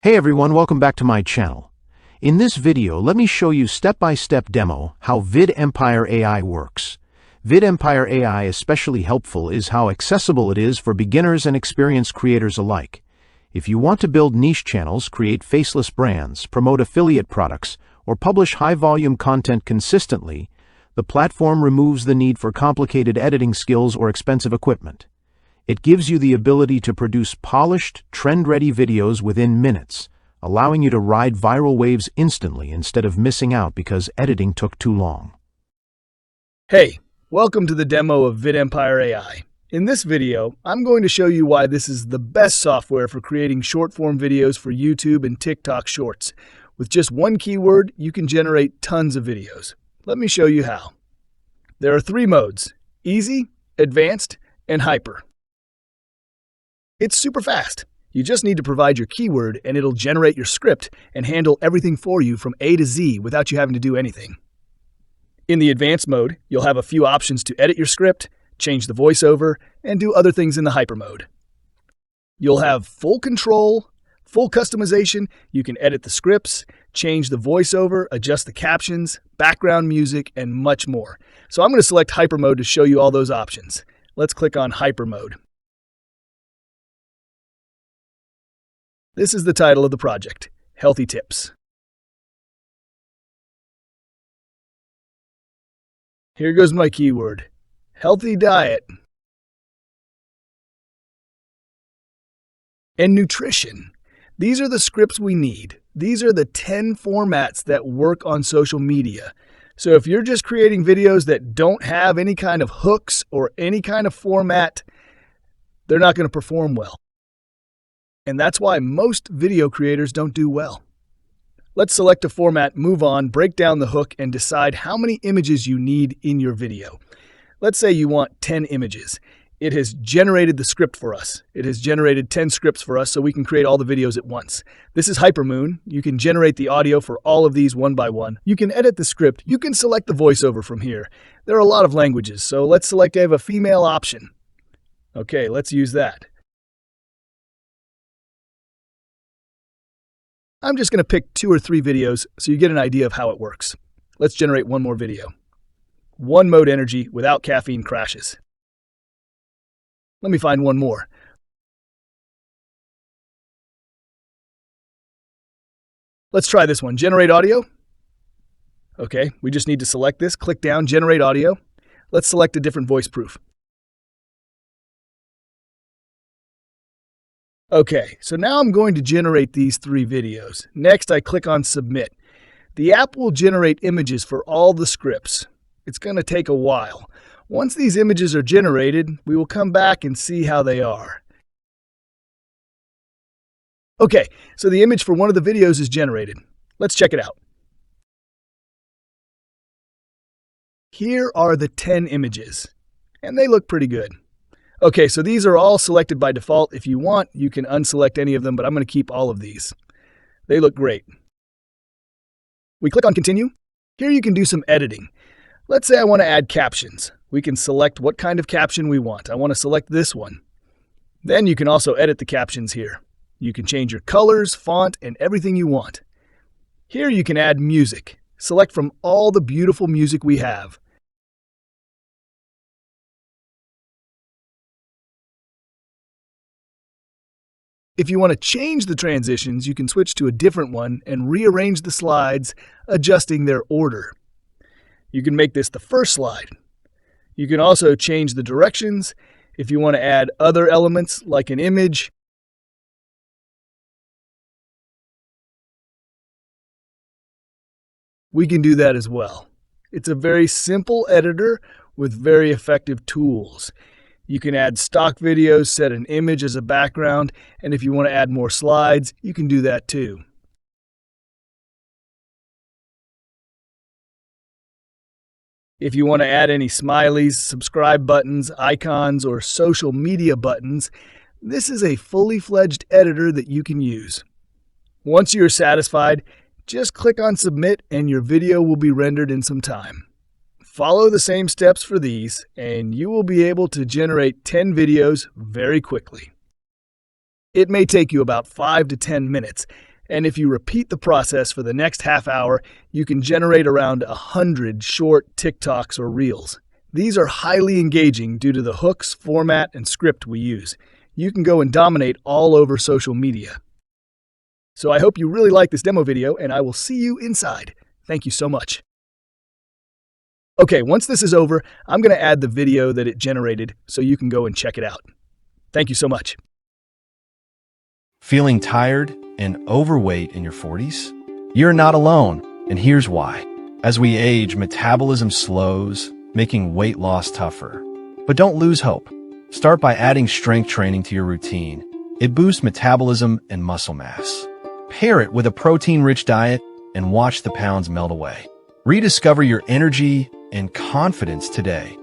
Hey everyone, welcome back to my channel. In this video, let me show you step-by-step demo how VidEmpire AI works. VidEmpire AI especially helpful is how accessible it is for beginners and experienced creators alike. If you want to build niche channels, create faceless brands, promote affiliate products, or publish high-volume content consistently, the platform removes the need for complicated editing skills or expensive equipment. It gives you the ability to produce polished, trend-ready videos within minutes, allowing you to ride viral waves instantly instead of missing out because editing took too long. Hey, welcome to the demo of VidEmpire AI. In this video, I'm going to show you why this is the best software for creating short-form videos for YouTube and TikTok Shorts. With just one keyword, you can generate tons of videos. Let me show you how. There are three modes: easy, advanced, and hyper. It's super fast. You just need to provide your keyword and it'll generate your script and handle everything for you from A to Z without you having to do anything. In the advanced mode, you'll have a few options to edit your script, change the voiceover, and do other things in the hyper mode. You'll have full control, full customization. You can edit the scripts, change the voiceover, adjust the captions, background music, and much more. So I'm going to select hyper mode to show you all those options. Let's click on hyper mode. This is the title of the project, Healthy Tips. Here goes my keyword, healthy diet and nutrition. These are the scripts we need. These are the 10 formats that work on social media. So if you're just creating videos that don't have any kind of hooks or any kind of format, they're not going to perform well. And that's why most video creators don't do well. Let's select a format, move on, break down the hook, and decide how many images you need in your video. Let's say you want 10 images. It has generated the script for us. It has generated 10 scripts for us so we can create all the videos at once. This is Hypermoon. You can generate the audio for all of these one by one. You can edit the script. You can select the voiceover from here. There are a lot of languages, so let's select I have a female option. Okay, let's use that. I'm just going to pick 2 or 3 videos so you get an idea of how it works. Let's generate one more video. One mode energy without caffeine crashes. Let me find one more. Let's try this one. Generate audio. Okay, we just need to select this. Click down, generate audio. Let's select a different voice proof. Okay, so now I'm going to generate these 3 videos. Next, I click on Submit. The app will generate images for all the scripts. It's going to take a while. Once these images are generated, we will come back and see how they are. Okay, so the image for one of the videos is generated. Let's check it out. Here are the 10 images, and they look pretty good. Okay, so these are all selected by default. If you want, you can unselect any of them, but I'm going to keep all of these. They look great. We click on Continue. Here you can do some editing. Let's say I want to add captions. We can select what kind of caption we want. I want to select this one. Then you can also edit the captions here. You can change your colors, font, and everything you want. Here you can add music. Select from all the beautiful music we have. If you want to change the transitions, you can switch to a different one and rearrange the slides, adjusting their order. You can make this the first slide. You can also change the directions if you want to add other elements like an image. We can do that as well. It's a very simple editor with very effective tools. You can add stock videos, set an image as a background, and if you want to add more slides, you can do that too. If you want to add any smileys, subscribe buttons, icons, or social media buttons, this is a fully fledged editor that you can use. Once you're satisfied, just click on Submit and your video will be rendered in some time. Follow the same steps for these, and you will be able to generate 10 videos very quickly. It may take you about 5 to 10 minutes, And if you repeat the process for the next half hour, you can generate around 100 short TikToks or Reels. These are highly engaging due to the hooks, format, and script we use. You can go and dominate all over social media. So I hope you really like this demo video, and I will see you inside. Thank you so much. Okay, once this is over, I'm going to add the video that it generated so you can go and check it out. Thank you so much. Feeling tired and overweight in your 40s? You're not alone, and here's why. As we age, metabolism slows, making weight loss tougher. But don't lose hope. Start by adding strength training to your routine. It boosts metabolism and muscle mass. Pair it with a protein-rich diet and watch the pounds melt away. Rediscover your energy and confidence today.